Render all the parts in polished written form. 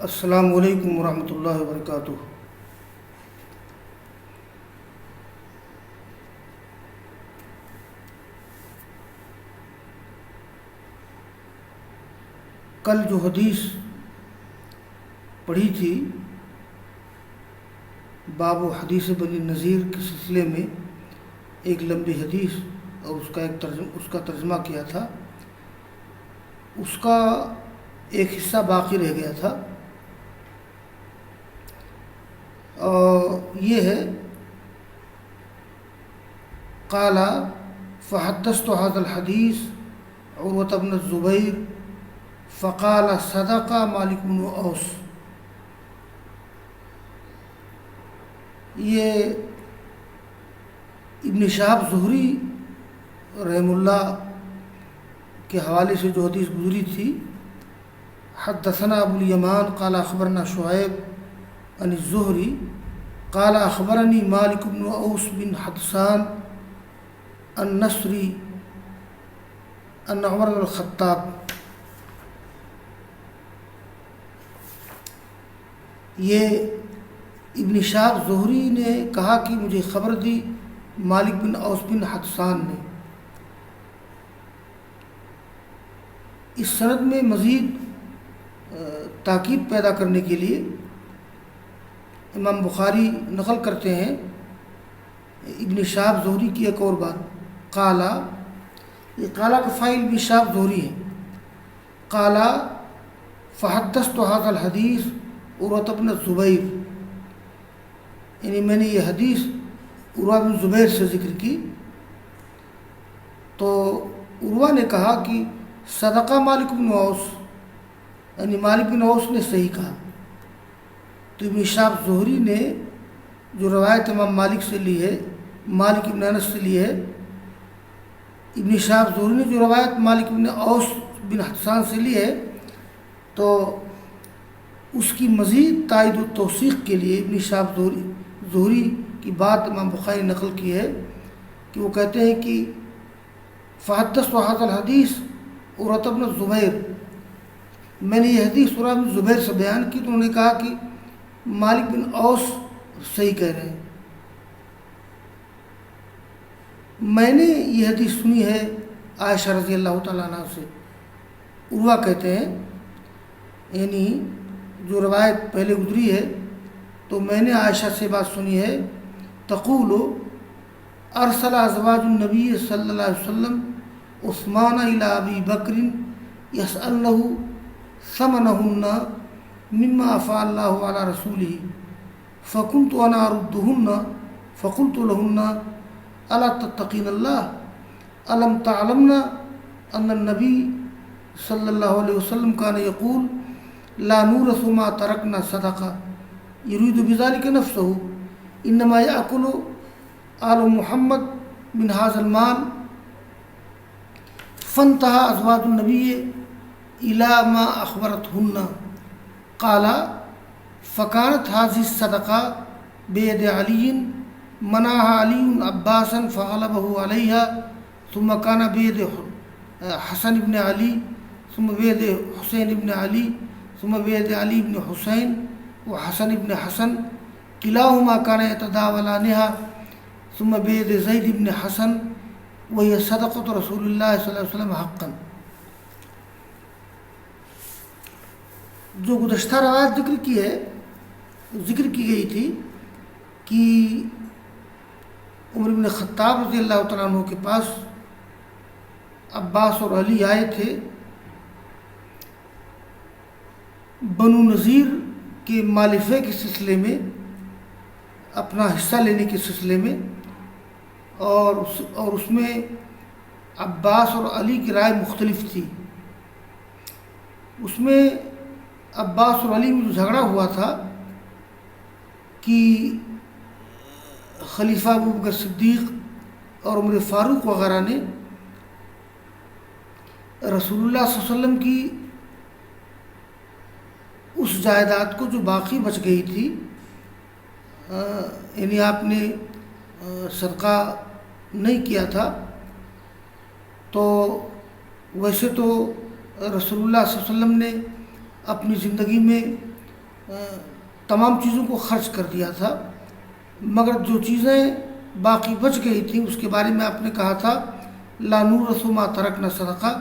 السلام علیکم ورحمۃ اللہ وبرکاتہ۔ کل جو حدیث پڑھی تھی باب و حدیث بنی نذیر کے سلسلے میں، ایک لمبی حدیث اور اس کا ترجمہ کیا تھا، اس کا ایک حصہ باقی رہ گیا تھا، اور یہ ہے قال فحدثت هذا الحدیث عروۃ بن الزبیر فقال صدق مالک بن اوس۔ یہ ابن شہاب زہری رحم اللہ کے حوالے سے جو حدیث گزری تھی، حدثنا ابو الیمان قال اخبرنا شعیب عن الزہری قال اخبرنی مالک بن اوس بن حدثان النصری ان عمر بن الخطاب، یہ ابن شہاب زہری نے کہا کہ مجھے خبر دی مالک بن اوس بن حدثان نے۔ اس سند میں مزید تاکید پیدا کرنے کے لیے امام بخاری نقل کرتے ہیں ابن شہاب زہری کی ایک اور بات، قالا، یہ قالا کا فاعل ابن شہاب زہری ہے، قالا فحدثت هذا الحدیث عروۃ بن الزبیر، یعنی میں نے یہ حدیث عروہ بن زبیر سے ذکر کی، تو عروہ نے کہا کہ صدقہ مالک بن اوس، یعنی مالک بن اوس نے صحیح کہا۔ تو ابن شہاب زہری نے جو روایت امام مالک سے لی ہے، مالک بن انس سے لی ہے، ابن شہاب زہری نے جو روایت مالک بن اوس بن حدثان سے لی ہے، تو اس کی مزید تائید و توثیق کے لیے ابن شہاب زہری کی بات امام بخاری نے نقل کی ہے کہ وہ کہتے ہیں کہ فحدثت هذا الحدیث عروۃ بن الزبیر، میں نے یہ حدیث عروہ بن زبیر سے بیان کی، تو انہوں نے کہا کہ مالک بن اوس صحیح کہہ رہے ہیں۔ میں نے یہ حدیث سنی ہے عائشہ رضی اللہ تعالیٰ عنہ سے، عروہ کہتے ہیں، یعنی جو روایت پہلے گزری ہے، تو میں نے عائشہ سے بات سنی ہے، تقول ارسل ازواج النبی صلی اللہ علیہ وسلم عثمان الی ابی بکر یسألنہ ثمنہن مما افاء اللہ علی رسولہ فکنت انا اردہن فقلت لہن الا تتقین اللہ الم تعلمن ان النبی صلی اللہ علیہ وسلم کان یقول لا نورث ما ترکنا صدقہ یرید بذلک نفسہ انما یأکل آل محمد من هذا المال فانتهى ازواج النبی الى ما اخبرتهن قال فكانت هذه الصدقة بيد علي منعها علي عباسا فغلبه عليها ثم كان بيد حسن بن علي ثم بيد حسين بن علي ثم بيد علي بن حسين وحسن بن حسن كلاهما كان يتداولانها ثم بيد زيد بن حسن وهي صدقة رسول الله صلی اللہ علیہ وسلم حقا۔ جو گزشتہ روایت ذکر کی گئی تھی کہ عمر بن خطاب رضی اللہ تعالیٰ عنہ کے پاس عباس اور علی آئے تھے بنو نذیر کے مالفے کے سلسلے میں، اپنا حصہ لینے کے سلسلے میں، اور اس میں عباس اور علی کی رائے مختلف تھی۔ اس میں عباس اور علی میں جو جھگڑا ہوا تھا کہ خلیفہ ابوبکر صدیق اور عمر فاروق وغیرہ نے رسول اللہ صلی اللہ علیہ وسلم کی اس جائیداد کو جو باقی بچ گئی تھی، یعنی آپ نے صدقہ نہیں کیا تھا، تو ویسے تو رسول اللہ صلی اللہ علیہ وسلم نے اپنی زندگی میں تمام چیزوں کو خرچ کر دیا تھا، مگر جو چیزیں باقی بچ گئی تھیں اس کے بارے میں آپ نے کہا تھا لا نورث ما ترکنا صدقہ،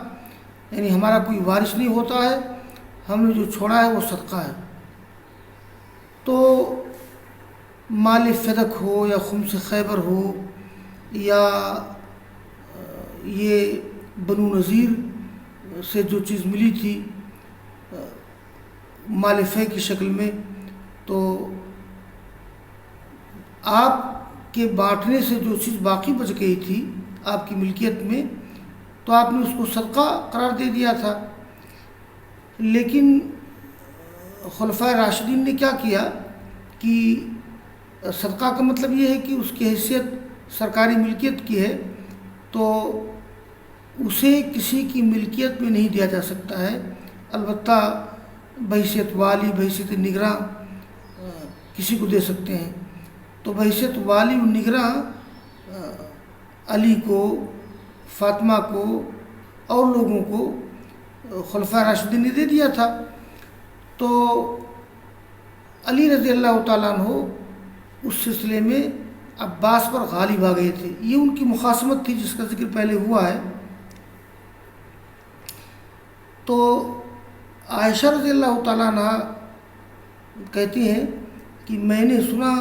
یعنی ہمارا کوئی وارث نہیں ہوتا ہے، ہم نے جو چھوڑا ہے وہ صدقہ ہے۔ تو مال فدق ہو یا خمس خیبر ہو یا یہ بنو نذیر سے جو چیز ملی تھی مال فے کی شکل میں، تو آپ کے بانٹنے سے جو چیز باقی بچ گئی تھی آپ کی ملکیت میں، تو آپ نے اس کو صدقہ قرار دے دیا تھا۔ لیکن خلفائے راشدین نے کیا کیا کہ صدقہ کا مطلب یہ ہے کہ اس کی حیثیت سرکاری ملکیت کی ہے، تو اسے کسی کی ملکیت میں نہیں دیا جا سکتا ہے، البتہ بحیثیت والی بحیثیت نگراں کسی کو دے سکتے ہیں۔ تو بحیثیت والی و نگراں علی کو، فاطمہ کو اور لوگوں کو خلفائے راشدین نے دے دیا تھا۔ تو علی رضی اللہ تعالیٰ عنہ اس سلسلے میں عباس پر غالب آ گئے تھے، یہ ان کی مخاصمت تھی جس کا ذکر پہلے ہوا ہے۔ تو عائشہ رضی اللہ تعالیٰ عنہ کہتی ہیں کہ میں نے سنا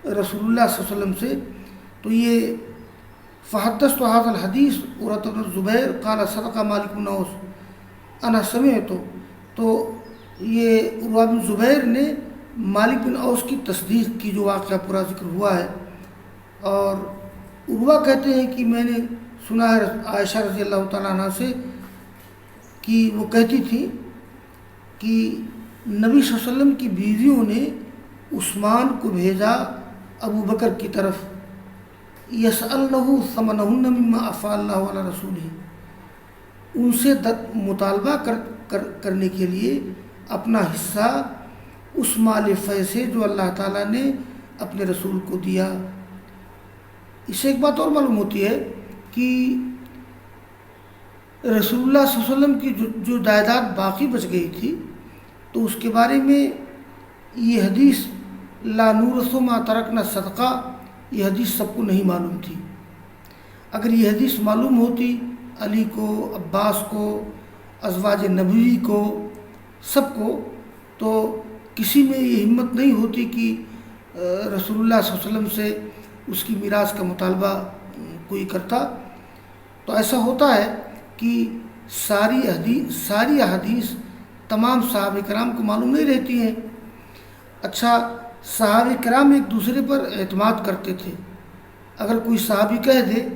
رسول اللہ صلی اللہ علیہ وسلم سے، تو یہ فحدثت هذا الحدیث عروۃ بن الزبیر قال صدق مالک بن اوس انا سمعت، تو یہ عروہ بن زبیر نے مالک بن اوس کی تصدیق کی، جو واقعہ پورا ذکر ہوا ہے۔ اور عروہ کہتے ہیں کہ میں نے سنا ہے عائشہ رضی اللہ تعالیٰ عنہ سے کہ وہ کہتی تھی کہ نبی صلی اللہ علیہ وسلم کی بیویوں نے عثمان کو بھیجا ابو بکر کی طرف، یسألنہ ثمنہن مما افاء اللہ علی رسولہ، ان سے مطالبہ کرنے کے لیے اپنا حصہ اس مال فے سے جو اللہ تعالیٰ نے اپنے رسول کو دیا۔ اس سے ایک بات اور معلوم ہوتی ہے کہ رسول اللہ صلی اللہ علیہ وسلم کی جو جائیداد باقی بچ گئی تھی، تو اس کے بارے میں یہ حدیث لا نورث ما ترکنا صدقہ، یہ حدیث سب کو نہیں معلوم تھی۔ اگر یہ حدیث معلوم ہوتی علی کو، عباس کو، ازواج نبوی کو، سب کو، تو کسی میں یہ ہمت نہیں ہوتی کہ رسول اللہ صلی اللہ علیہ وسلم سے اس کی میراث کا مطالبہ کوئی کرتا۔ تو ایسا ہوتا ہے کہ ساری احادیث تمام صحابہ کرام کو معلوم نہیں رہتی ہیں۔ اچھا، صحابہ کرام ایک دوسرے پر اعتماد کرتے تھے، اگر کوئی صحابی کہہ دے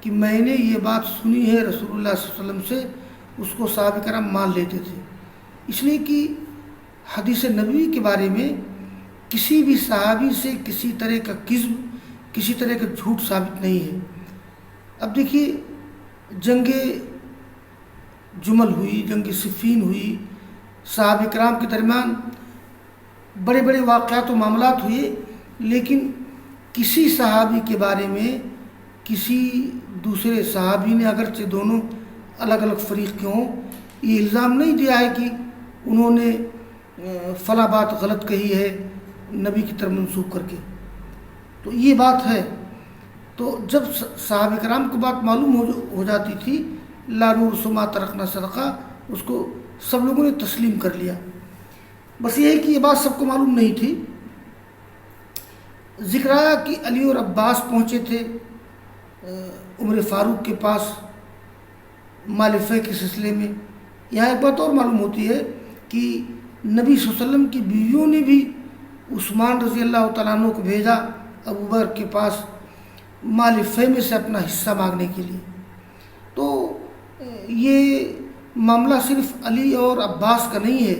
کہ میں نے یہ بات سنی ہے رسول اللہ صلی اللہ علیہ وسلم سے، اس کو صحابہ کرام مان لیتے تھے، اس لیے کہ حدیث نبوی کے بارے میں کسی بھی صحابی سے کسی طرح کا کذب، کسی طرح کا جھوٹ ثابت نہیں ہے۔ اب دیکھیے، جنگ جمل ہوئی، جنگ صفین ہوئی، صحابہ کرام کے درمیان بڑے بڑے واقعات و معاملات ہوئے، لیکن کسی صحابی کے بارے میں کسی دوسرے صحابی نے، اگرچہ دونوں الگ الگ فریق کے ہوں، یہ الزام نہیں دیا ہے کہ انہوں نے فلاں بات غلط کہی ہے نبی کی طرف منسوخ کر کے۔ تو یہ بات ہے۔ تو جب صحابہ کرام کو بات معلوم ہو جاتی تھی لا نورث ما ترکنا صدقہ، اس کو سب لوگوں نے تسلیم کر لیا۔ بس یہ ہے کہ یہ بات سب کو معلوم نہیں تھی۔ ذکر آیا کہ علی اور عباس پہنچے تھے عمر فاروق کے پاس مال فے کے سلسلے میں۔ یہاں ایک بات اور معلوم ہوتی ہے کہ نبی صلی اللہ علیہ وسلم کی بیویوں نے بھی عثمان رضی اللہ تعالیٰ عنہ کو بھیجا ابو بکر کے پاس مال فے میں سے اپنا حصہ مانگنے کے لیے۔ تو یہ معاملہ صرف علی اور عباس کا نہیں ہے،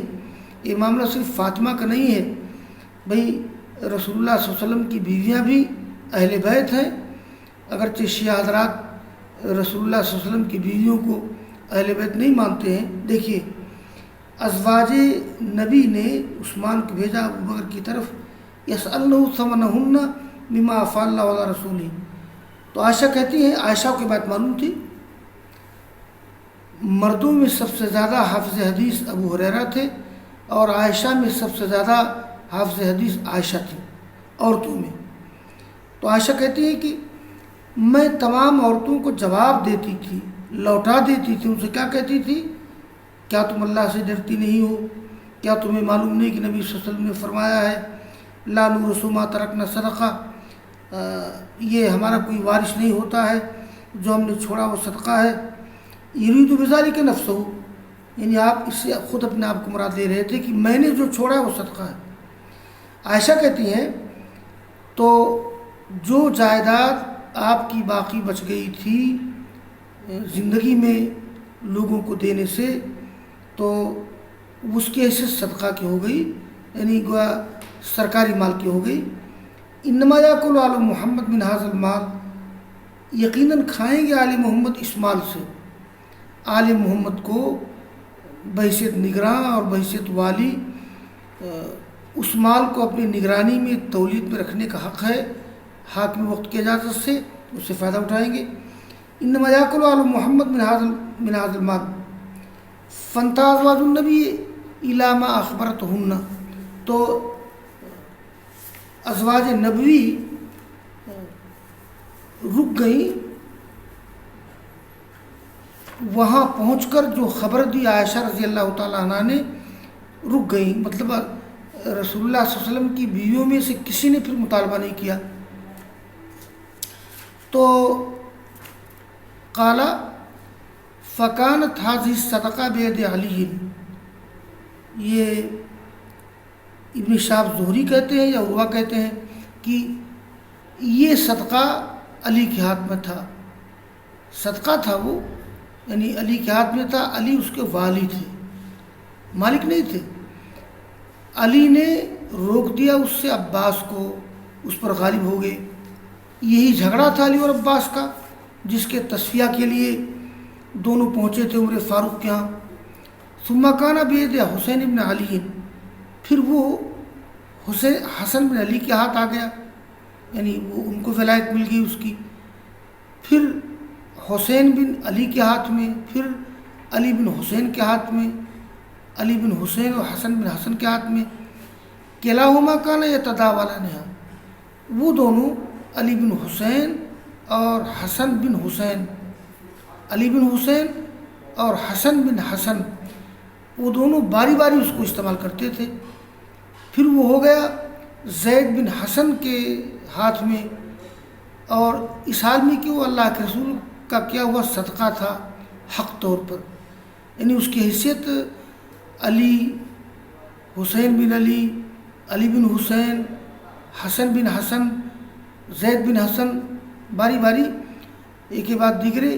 یہ معاملہ صرف فاطمہ کا نہیں ہے، بھئی رسول اللہ صلی اللہ علیہ وسلم کی بیویاں بھی اہل بیت ہیں، اگرچہ شیعہ حضرات رسول اللہ صلی اللہ علیہ وسلم کی بیویوں کو اہل بیت نہیں مانتے ہیں۔ دیکھیے، ازواج نبی نے عثمان کو بھیجا ابو بکر کی طرف، یسألنہ ثمنہن مما افاء اللہ علی رسولہ۔ تو عائشہ کہتی ہیں، عائشہ کی بات معلوم تھی، مردوں میں سب سے زیادہ حافظ حدیث ابو ہریرہ تھے، اور عائشہ میں سب سے زیادہ حافظ حدیث عائشہ تھی عورتوں میں۔ تو عائشہ کہتی ہیں کہ میں تمام عورتوں کو جواب دیتی تھی، لوٹا دیتی تھی، ان سے کیا کہتی تھی؟ کیا تم اللہ سے ڈرتی نہیں ہو؟ کیا تمہیں معلوم نہیں کہ نبی صلی اللہ علیہ وسلم نے فرمایا ہے لا نورث ما ترکنا صدقہ، یہ ہمارا کوئی وارث نہیں ہوتا ہے، جو ہم نے چھوڑا وہ صدقہ ہے۔ یرید بذالک نفسہ، یعنی آپ اس سے خود اپنے آپ کو مراد لے رہے تھے کہ میں نے جو چھوڑا ہے وہ صدقہ ہے۔ عائشہ کہتی ہیں تو جو جائیداد آپ کی باقی بچ گئی تھی زندگی میں لوگوں کو دینے سے، تو اس کی حیثیت صدقہ کی ہو گئی، یعنی گویا سرکاری مال کی ہو گئی۔ انما یاکل آل محمد من ھذا المال، یقیناً کھائیں گے آل محمد اس مال سے۔ آل محمد کو بحیثیت نگراں اور بحیثیت والی اس مال کو اپنی نگرانی میں تولید میں رکھنے کا حق ہے، حاکم وقت کی اجازت سے اس سے فائدہ اٹھائیں گے۔ انما یاکل آل محمد من ھذا المال فانتهى ازواج النبی الی ما اخبرتہن، تو ازواج نبوی رک گئیں وہاں پہنچ کر جو خبر دی عائشہ رضی اللہ تعالیٰ عنہ نے، رک گئیں، مطلب رسول اللہ صلی اللہ علیہ وسلم کی بیویوں میں سے کسی نے پھر مطالبہ نہیں کیا۔ تو قال فکانت ھذہ الصدقہ بید علی، یہ ابن شہاب زہری کہتے ہیں یا عروہ کہتے ہیں کہ یہ صدقہ علی کے ہاتھ میں تھا، صدقہ تھا وہ، یعنی علی کے ہاتھ میں تھا، علی اس کے والی تھے، مالک نہیں تھے۔ علی نے روک دیا اس سے عباس کو، اس پر غالب ہو گئے۔ یہی جھگڑا تھا علی اور عباس کا، جس کے تصفیہ کے لیے دونوں پہنچے تھے عمر فاروق کے ہاں۔ ثم کان بید حسین بن علی، پھر وہ حسن بن علی کے ہاتھ آ گیا، یعنی وہ ان کو ولایت مل گئی اس کی، پھر حسین بن علی کے ہاتھ میں، پھر علی بن حسین کے ہاتھ میں، علی بن حسین اور حسن بن حسن کے ہاتھ میں۔ کلاہما کان یتداولانھا، وہ دونوں علی بن حسین اور حسن بن حسین، علی بن حسین اور حسن بن حسن، وہ دونوں باری باری اس کو استعمال کرتے تھے۔ پھر وہ ہو گیا زید بن حسن کے ہاتھ میں، اور اس حال میں کہ وہ اللہ کے رسول کا کیا ہوا صدقہ تھا حق طور پر، یعنی اس کی حیثیت علی، حسین بن علی، علی بن حسین، حسن بن حسن، زید بن حسن، باری باری ایک کے بعد دیگرے،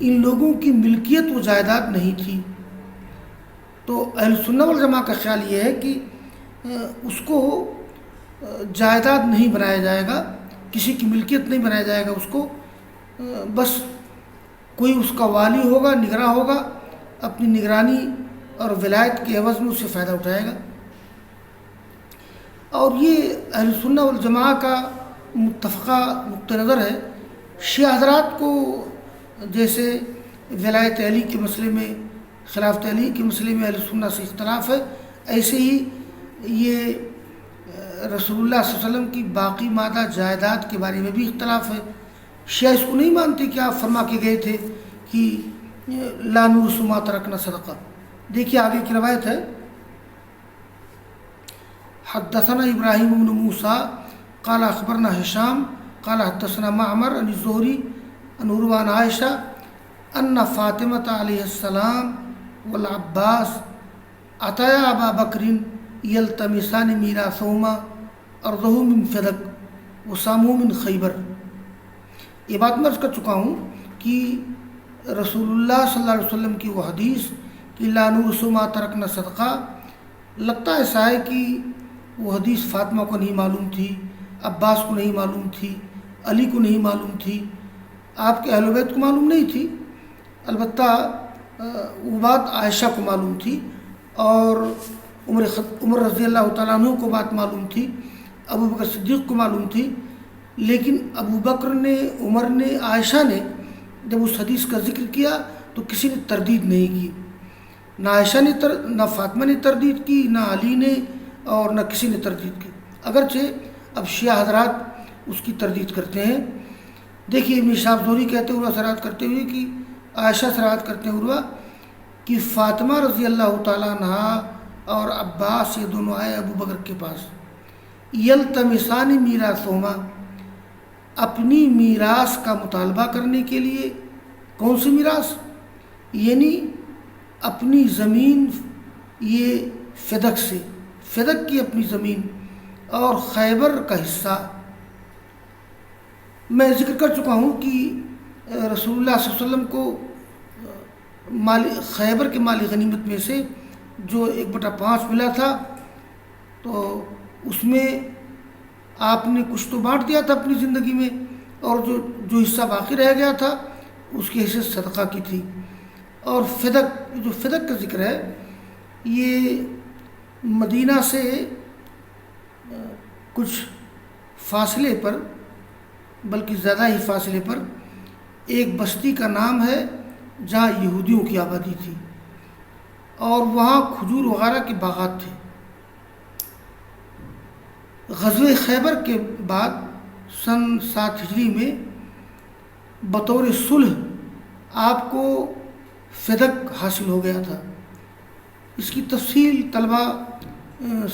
ان لوگوں کی ملکیت و جائیداد نہیں تھی۔ تو اہل سنہ والجماعہ کا خیال یہ ہے کہ اس کو جائیداد نہیں بنایا جائے گا، کسی کی ملکیت نہیں بنایا جائے گا اس کو، بس کوئی اس کا والی ہوگا، نگراں ہوگا، اپنی نگرانی اور ولایت کے عوض میں اس سے فائدہ اٹھائے گا۔ اور یہ اہل سنہ والجماعہ کا متفقہ نقطہ نظر ہے۔ شیعہ حضرات کو جیسے ولایت علی کے مسئلے میں، خلافت علی کے مسئلے میں اہل سنہ سے اختلاف ہے، ایسے ہی یہ رسول اللہ صلی اللہ علیہ وسلم کی باقی مادہ جائیداد کے بارے میں بھی اختلاف ہے۔ شیعہ اس کو نہیں مانتے کہ آپ فرما کے گئے تھے کہ لا نورث ما ترکنا صدقہ۔ دیکھیے آگے کی روایت ہے، حدثنا ابراہیم بن موسیٰ قال اخبرنا ہشام قال حدثنا معمر عن الزہری عن عروہ عن عائشہ ان فاطمۃ علیہ السلام والعباس اتیا ابا بکر یلتمسان میراثہما ارضہ من فدک وسامہ من خیبر۔ یہ بات میں عرض کر چکا ہوں کہ رسول اللہ صلی اللہ علیہ وسلم کی وہ حدیث کہ لا نورث ما ترکنا صدقہ، لگتا ایسا ہے کہ وہ حدیث فاطمہ کو نہیں معلوم تھی، عباس کو نہیں معلوم تھی، علی کو نہیں معلوم تھی، آپ کے اہل بیت کو معلوم نہیں تھی، البتہ وہ بات عائشہ کو معلوم تھی، اور عمر رضی اللہ تعالیٰ عنہ کو بات معلوم تھی، ابو بکر صدیق کو معلوم تھی، لیکن ابو بکر نے، عمر نے، عائشہ نے جب اس حدیث کا ذکر کیا تو کسی نے تردید نہیں کی، نہ عائشہ نے نہ فاطمہ نے تردید کی، نہ علی نے، اور نہ کسی نے تردید کی، اگرچہ اب شیعہ حضرات اس کی تردید کرتے ہیں۔ دیکھیے ابن شہاب زہری کہتے ہیں عروہ سے روایت کرتے ہوئے کہ عائشہ سے روایت کرتے ہیں عروہ کہ فاطمہ رضی اللہ تعالیٰ عنہ اور عباس یہ دونوں آئے ابو بکر کے پاس، یلتمسان میراثہما، اپنی میراث کا مطالبہ کرنے کے لیے۔ کون سی میراث؟ یعنی اپنی زمین، یہ فدق سے، فدق کی اپنی زمین اور خیبر کا حصہ۔ میں ذکر کر چکا ہوں کہ رسول اللہ صلی اللہ علیہ وسلم کو خیبر کے مالی غنیمت میں سے جو 1/5 ملا تھا، تو اس میں آپ نے کچھ تو بانٹ دیا تھا اپنی زندگی میں، اور جو حصہ باقی رہ گیا تھا اس کی حیثیت صدقہ کی تھی۔ اور جو فدق کا ذکر ہے، یہ مدینہ سے کچھ فاصلے پر، بلکہ زیادہ ہی فاصلے پر ایک بستی کا نام ہے جہاں یہودیوں کی آبادی تھی، اور وہاں کھجور وغیرہ کے باغات تھے۔ غزوہ خیبر کے بعد سن 7 ہجری میں بطور صلح آپ کو فدق حاصل ہو گیا تھا۔ اس کی تفصیل طلبہ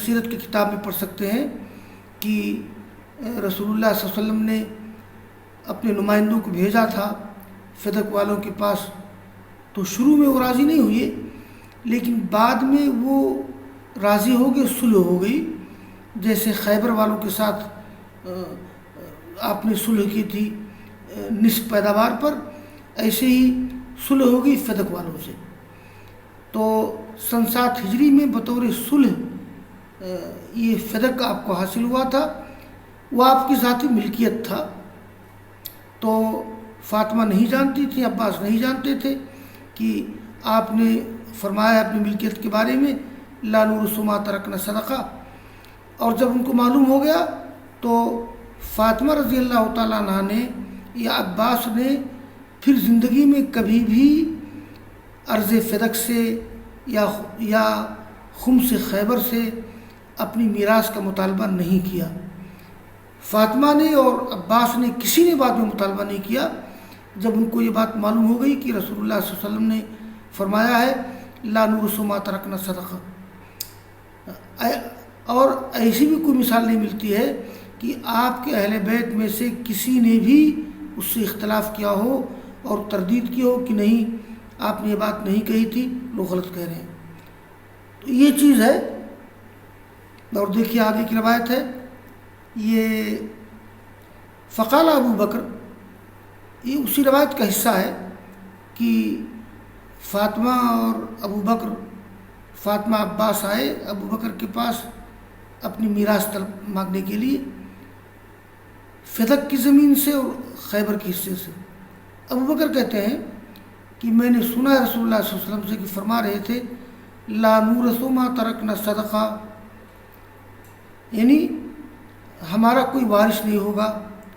سیرت کی کتاب میں پڑھ سکتے ہیں کہ رسول اللہ صلی اللہ علیہ وسلم نے اپنے نمائندوں کو بھیجا تھا فدق والوں کے پاس، تو شروع میں وہ راضی نہیں ہوئے، لیکن بعد میں وہ راضی ہو گئے، صلح ہو گئی۔ جیسے خیبر والوں کے ساتھ آپ نے صلح کی تھی نصف پیداوار پر، ایسے ہی صلح ہو گئی فدق والوں سے۔ تو سن 7 ہجری میں بطور صلح یہ فدق آپ کو حاصل ہوا تھا، وہ آپ کی ذاتی ملکیت تھا۔ تو فاطمہ نہیں جانتی تھی، عباس نہیں جانتے تھے کہ آپ نے فرمایا اپنی ملکیت کے بارے میں لا نورث ما ترکنا صدقہ، اور جب ان کو معلوم ہو گیا تو فاطمہ رضی اللہ تعالیٰ عنہ نے یا عباس نے پھر زندگی میں کبھی بھی عرض فدق سے یا خمس خیبر سے اپنی میراث کا مطالبہ نہیں کیا۔ فاطمہ نے اور عباس نے کسی نے بعد میں مطالبہ نہیں کیا۔ جب ان کو یہ بات معلوم ہو گئی کہ رسول اللہ صلی اللہ علیہ وسلم نے فرمایا ہے لا نورث ما ترکنا صدقہ، اور ایسی بھی کوئی مثال نہیں ملتی ہے کہ آپ کے اہل بیت میں سے کسی نے بھی اس سے اختلاف کیا ہو اور تردید کی ہو کہ نہیں آپ نے یہ بات نہیں کہی تھی، لوگ غلط کہہ رہے ہیں۔ تو یہ چیز ہے۔ اور دیکھیے آگے کی روایت ہے، یہ فقال ابو بکر، یہ اسی روایت کا حصہ ہے کہ فاطمہ اور ابو بکر، فاطمہ عباس آئے ابو بکر کے پاس اپنی میراث طلب مانگنے کے لیے، فدق کی زمین سے اور خیبر کے حصے سے۔ ابو بکر کہتے ہیں کہ میں نے سنا ہے رسول اللہ صلی اللہ علیہ وسلم سے کہ فرما رہے تھے لا نورث ما ترکنا صدقہ، یعنی ہمارا کوئی وارث نہیں ہوگا،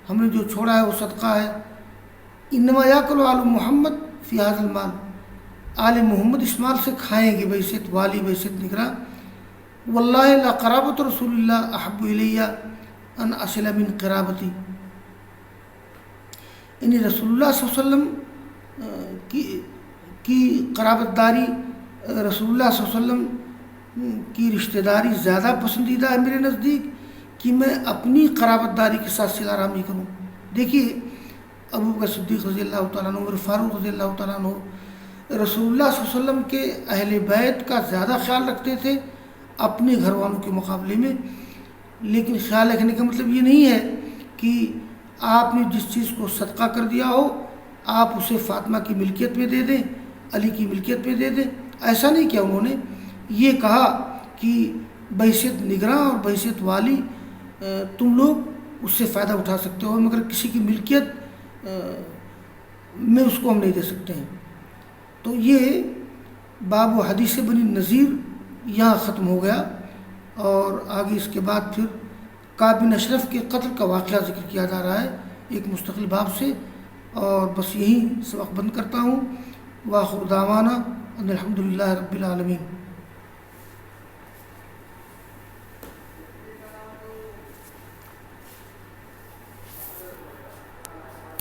ہم نے جو چھوڑا ہے وہ صدقہ ہے۔ انما یاکل آل محمد فی ھذا المال، آل محمد اس مال سے کھائیں گے بحیثیت والی، بحیثیت نگراں۔ واللہ لا قرابت رسول اللہ احب الی ان اصل من قرابتی، یعنی رسول اللہ صلی اللہ علیہ وسلم کی قرابت داری، رسول اللہ صلی اللہ علیہ وسلم کی رشتہ داری زیادہ پسندیدہ ہے میرے نزدیک کہ میں اپنی قرابت داری کے ساتھ صلہ رحمی کروں۔ دیکھیے ابو بکر صدیق رضی اللہ تعالیٰ عنہ، عمر فاروق رضی اللہ تعالیٰ عنہ رسول اللہ صلی اللہ علیہ وسلم کے اہل بیت کا زیادہ خیال رکھتے تھے اپنے گھر والوں کے مقابلے میں، لیکن خیال رکھنے کا مطلب یہ نہیں ہے کہ آپ نے جس چیز کو صدقہ کر دیا ہو آپ اسے فاطمہ کی ملکیت میں دے دیں، علی کی ملکیت میں دے دیں، ایسا نہیں کیا۔ انہوں نے یہ کہا کہ بحیثیت نگراں اور بحیثیت والی تم لوگ اس سے فائدہ اٹھا سکتے ہو، مگر کسی کی ملکیت میں اس کو ہم نہیں دے سکتے ہیں۔ تو یہ باب و حدیث بنی نذیر یہاں ختم ہو گیا، اور آگے اس کے بعد پھر کعب بن اشرف کے قتل کا واقعہ ذکر کیا جا رہا ہے ایک مستقل باب سے، اور بس یہیں سبق بند کرتا ہوں۔ وآخر دعوانا الحمد للہ رب العالمین.